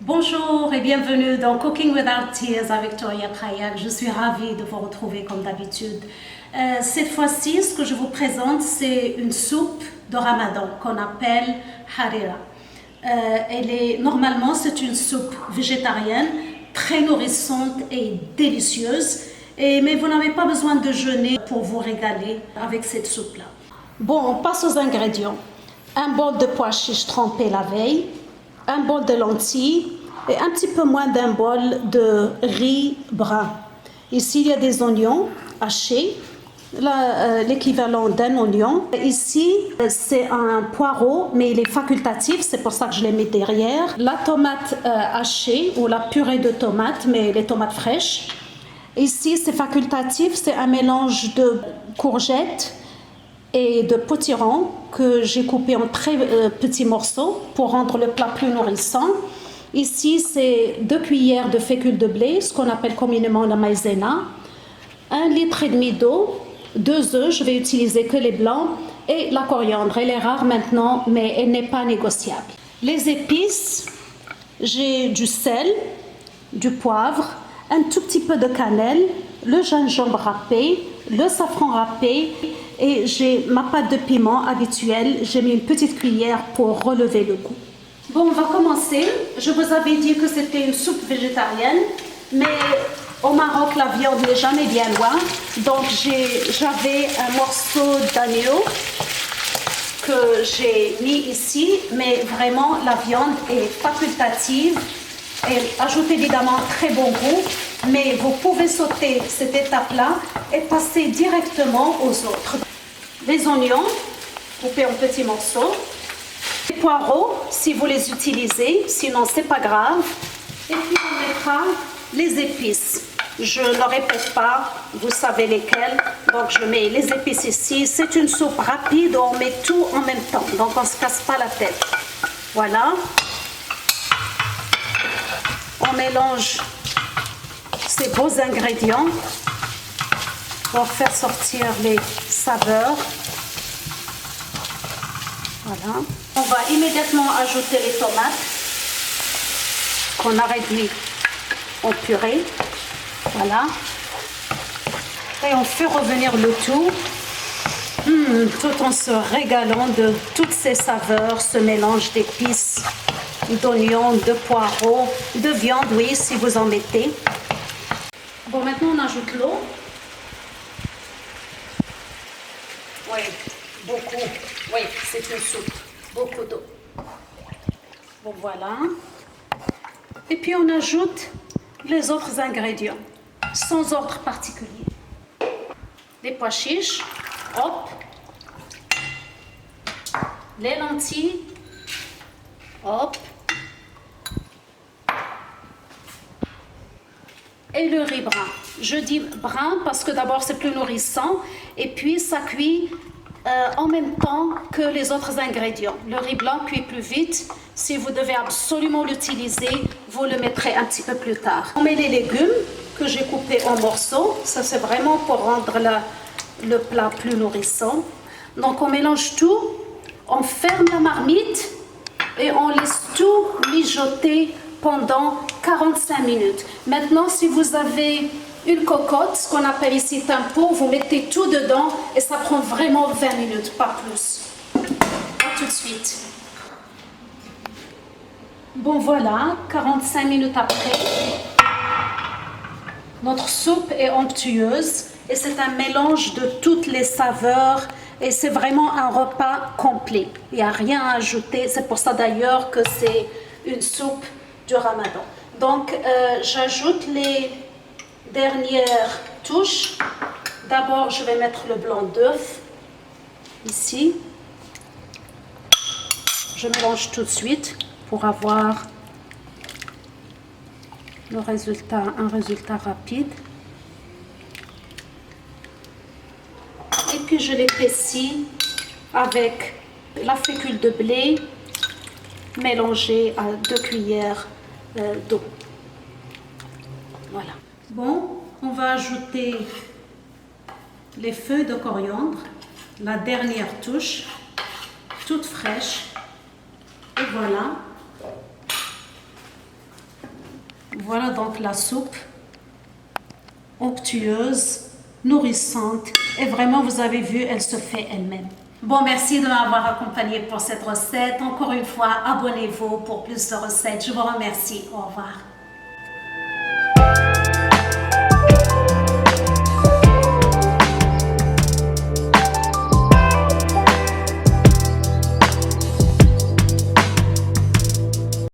Bonjour et bienvenue dans Cooking Without Tears avec Victoria Kayak. Je suis ravie de vous retrouver comme d'habitude. Cette fois-ci, ce que je vous présente, c'est une soupe de Ramadan qu'on appelle harira. Normalement, c'est une soupe végétarienne, très nourrissante et délicieuse. Mais vous n'avez pas besoin de jeûner pour vous régaler avec cette soupe-là. Bon, on passe aux ingrédients. Un bol de pois chiches trempés la veille, un bol de lentilles et un petit peu moins d'un bol de riz brun. Ici, il y a des oignons hachés, l'équivalent d'un oignon. Ici, c'est un poireau, mais il est facultatif, c'est pour ça que je l'ai mis derrière. La tomate hachée ou la purée de tomates, mais les tomates fraîches. Ici, c'est facultatif, c'est un mélange de courgettes et de potiron que j'ai coupé en très petits morceaux pour rendre le plat plus nourrissant. Ici, c'est 2 cuillères de fécule de blé, ce qu'on appelle communément la maïzena, 1,5 litre d'eau, 2 œufs, je vais utiliser que les blancs, et la coriandre. Elle est rare maintenant, mais elle n'est pas négociable. Les épices, j'ai du sel, du poivre, un tout petit peu de cannelle, le gingembre râpé, le safran râpé, et j'ai ma pâte de piment habituelle. J'ai mis une petite cuillère pour relever le goût. Bon, on va commencer. Je vous avais dit que c'était une soupe végétarienne, mais au Maroc, la viande n'est jamais bien loin. Donc, j'avais un morceau d'agneau que j'ai mis ici, mais vraiment, la viande est facultative. Elle ajoute évidemment très bon goût, mais vous pouvez sauter cette étape-là et passer directement aux autres. Les oignons, coupés en petits morceaux. Les poireaux, si vous les utilisez, sinon c'est pas grave. Et puis on mettra les épices. Je ne répète pas, vous savez lesquelles. Donc je mets les épices ici. C'est une soupe rapide, on met tout en même temps. Donc on ne se casse pas la tête. Voilà. On mélange ces beaux ingrédients pour faire sortir les saveurs. Voilà. On va immédiatement ajouter les tomates qu'on a réduites en purée. Voilà. Et on fait revenir le tout, tout en se régalant de toutes ces saveurs, ce mélange d'épices, d'oignons, de poireaux, de viande, oui, si vous en mettez. Bon, maintenant on ajoute l'eau. Oui, beaucoup. Oui, c'est une soupe. Beaucoup d'eau. Bon, voilà. Et puis on ajoute les autres ingrédients, sans ordre particulier. Les pois chiches, hop. Les lentilles, hop. Et le riz brun. Je dis brun parce que d'abord c'est plus nourrissant et puis ça cuit en même temps que les autres ingrédients. Le riz blanc cuit plus vite. Si vous devez absolument l'utiliser, vous le mettrez un petit peu plus tard. On met les légumes que j'ai coupés en morceaux. Ça c'est vraiment pour rendre le plat plus nourrissant. Donc on mélange tout, on ferme la marmite et on laisse tout mijoter pendant 45 minutes. Maintenant, si vous avez une cocotte, ce qu'on appelle ici tempo, vous mettez tout dedans et ça prend vraiment 20 minutes, pas plus. À tout de suite. Bon voilà, 45 minutes après, notre soupe est onctueuse et c'est un mélange de toutes les saveurs et c'est vraiment un repas complet. Il n'y a rien à ajouter, c'est pour ça d'ailleurs que c'est une soupe du Ramadan. Donc, j'ajoute les dernières touches. D'abord, je vais mettre le blanc d'œuf ici. Je mélange tout de suite pour avoir un résultat rapide. Et puis, je l'épaissis avec la fécule de blé mélangée à 2 cuillères d'eau. Voilà. Bon, on va ajouter les feuilles de coriandre, la dernière touche, toute fraîche. Et voilà. Voilà donc la soupe onctueuse, nourrissante et vraiment vous avez vu, elle se fait elle-même. Bon, merci de m'avoir accompagné pour cette recette. Encore une fois, abonnez-vous pour plus de recettes. Je vous remercie. Au revoir.